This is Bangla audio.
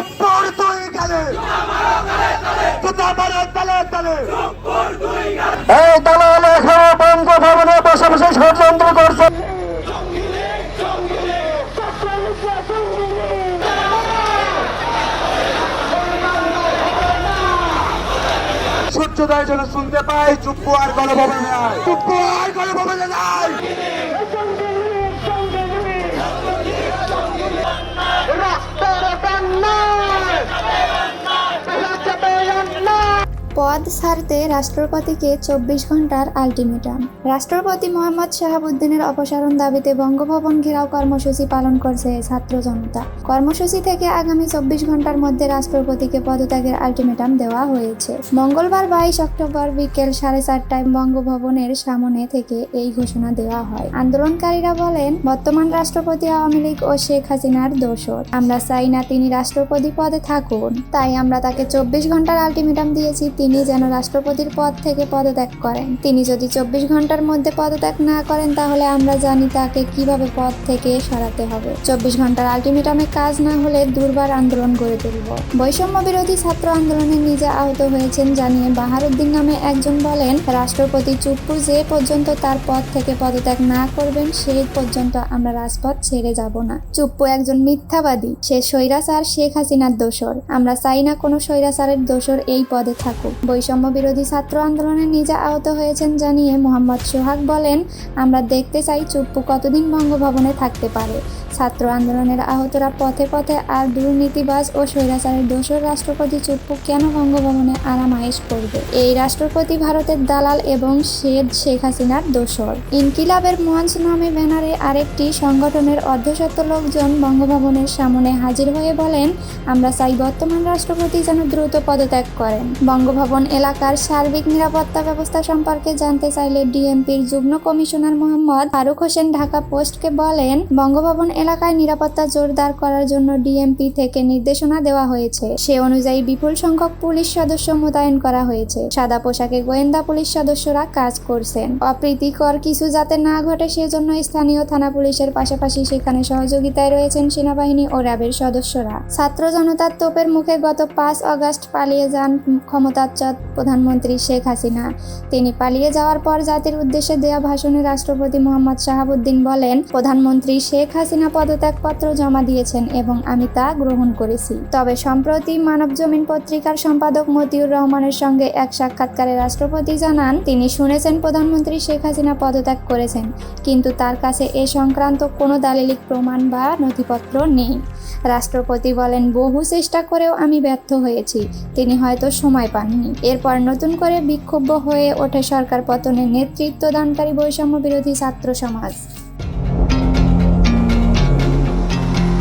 চুপ্পুর দুই গালে জুতা মারো তালে তালে। এই দালাল এখনো বঙ্গভবনে বসে বসে ষড়যন্ত্র করছে। সূর্যোদয় যেন শুনতে পাই চুপ্পু আর গণভবনে নাই, চুপ্পু আর গণভবনে নাই। পদ ছাড়তে রাষ্ট্রপতিকে 24 ঘন্টার আলটিমেটাম। রাষ্ট্রপতি মোহাম্মদ শাহাবুদ্দিনের অপসারণ দাবিতে বঙ্গভবন ঘেরাও কর্মসূচি পালন করছে ছাত্র জনতা। কর্মসূচি থেকে আগামী 24 ঘন্টার মধ্যে রাষ্ট্রপতিকে পদত্যাগের আলটিমেটাম দেওয়া হয়েছে। মঙ্গলবার 22 অক্টোবর বিকেল 4:30টায় বঙ্গভবনের সামনে থেকে এই ঘোষণা দেওয়া হয়। আন্দোলনকারীরা বলেন, বর্তমান রাষ্ট্রপতি আওয়ামী লীগ ও শেখ হাসিনার দোসর। আমরা চাই না তিনি রাষ্ট্রপতি পদে থাকুন, তাই আমরা তাকে 24 ঘন্টার আলটিমেটাম দিয়েছি তিনি যেন রাষ্ট্রপতির পদ থেকে পদত্যাগ করেন। তিনি যদি 24 ঘন্টার মধ্যে পদত্যাগ না করেন তাহলে আমরা জানি তাকে কিভাবে পদ থেকে সরাতে হবে। 24 ঘন্টার আলটিমেটামে কাজ না হলে দুর্বার আন্দোলন গড়ে তুলব। বৈষম্য বিরোধী ছাত্র আন্দোলনে নিজে আহত হয়েছেন জানিয়ে বাহারুদ্দিন নামে একজন বলেন, রাষ্ট্রপতি চুপ্পু যে পর্যন্ত তার পদ থেকে পদত্যাগ না করবেন সেই পর্যন্ত আমরা রাজপথ ছেড়ে যাব না। চুপ্পু একজন মিথ্যাবাদী, সে স্বৈরাচার শেখ হাসিনার দোসর। আমরা চাই না কোনো স্বৈরাচারের দোসর এই পদে থাকুক। বৈষম্য বিরোধী ছাত্র আন্দোলনে নিজে আহত হয়েছেন জানিয়ে মোহাম্মদ সোহাগ বলেন, আমরা দেখতে চাই চুপ্পু কতদিন বঙ্গভবনে থাকতে পারে। ছাত্র আন্দোলনের আহতরা পথে পথে আর দুর্নীতিবাজ ও স্বৈরাচারের দোসর রাষ্ট্রপতি চুপ্পু কেন বঙ্গভবনে আরামায়েশ করবে? এই রাষ্ট্রপতি ভারতের দালাল এবং শেখ হাসিনার দোসর। ইনকিলাবের মঞ্চ নামে ব্যানারে আরেকটি সংগঠনের অর্ধশত লোকজন বঙ্গভবনের সামনে হাজির হয়ে বলেন, আমরা চাই বর্তমান রাষ্ট্রপতি যেন দ্রুত পদত্যাগ করেন। বঙ্গভবন এলাকার সার্বিক নিরাপত্তা ব্যবস্থা সম্পর্কে জানতে চাইলে ডিএমপির যুগ্ম কমিশনার মোহাম্মদ ফারুক হোসেন ঢাকা পোস্টকে বলেন, বঙ্গভবন এলাকায় নিরাপত্তা জোরদার করার জন্য ডিএমপি থেকে নির্দেশনা দেওয়া হয়েছে। সে অনুযায়ী বিপুল সংখ্যক পুলিশ সদস্য মোতায়েন করা হয়েছে। সাদা পোশাকে গোয়েন্দা পুলিশ সদস্যরা কাজ করছেন। অপ্রীতিকর কিছু যাতে না ঘটে সেজন্য স্থানীয় থানা পুলিশের পাশাপাশি সেখানে সহযোগিতায় রয়েছেন সেনাবাহিনী ও র্যাবের সদস্যরা। ছাত্র জনতার তোপের মুখে গত 5 আগস্ট পালিয়ে যান ক্ষমতাচ্যুত প্রধানমন্ত্রী শেখ হাসিনা। তিনি পালিয়ে যাওয়ার পর জাতির উদ্দেশ্যে দেয়া ভাষণে রাষ্ট্রপতি মোহাম্মদ শাহাবুদ্দিন বলেন, প্রধানমন্ত্রী শেখ হাসিনা পদত্যাগপত্র জমা দিয়েছেন এবং আমি তা গ্রহণ করেছি। তবে সম্প্রতি মানবজমিন পত্রিকার সম্পাদক মতিউর রহমানের সঙ্গে এক সাক্ষাৎকারে রাষ্ট্রপতি জানান, তিনি শুনেছেন প্রধানমন্ত্রী শেখ হাসিনা পদত্যাগ করেছেন, কিন্তু তার কাছে এ সংক্রান্ত কোনো দালিলিক প্রমাণ বা নথিপত্র নেই। রাষ্ট্রপতি বলেন, বহু চেষ্টা করেও আমি ব্যর্থ হয়েছি। তিনি হয়তো সময় পাননি। এরপর নতুন করে বিক্ষুব্ধ হয়ে ওঠে সরকার পতনের নেতৃত্ব দানকারী বৈষম্য বিরোধী ছাত্র সমাজ।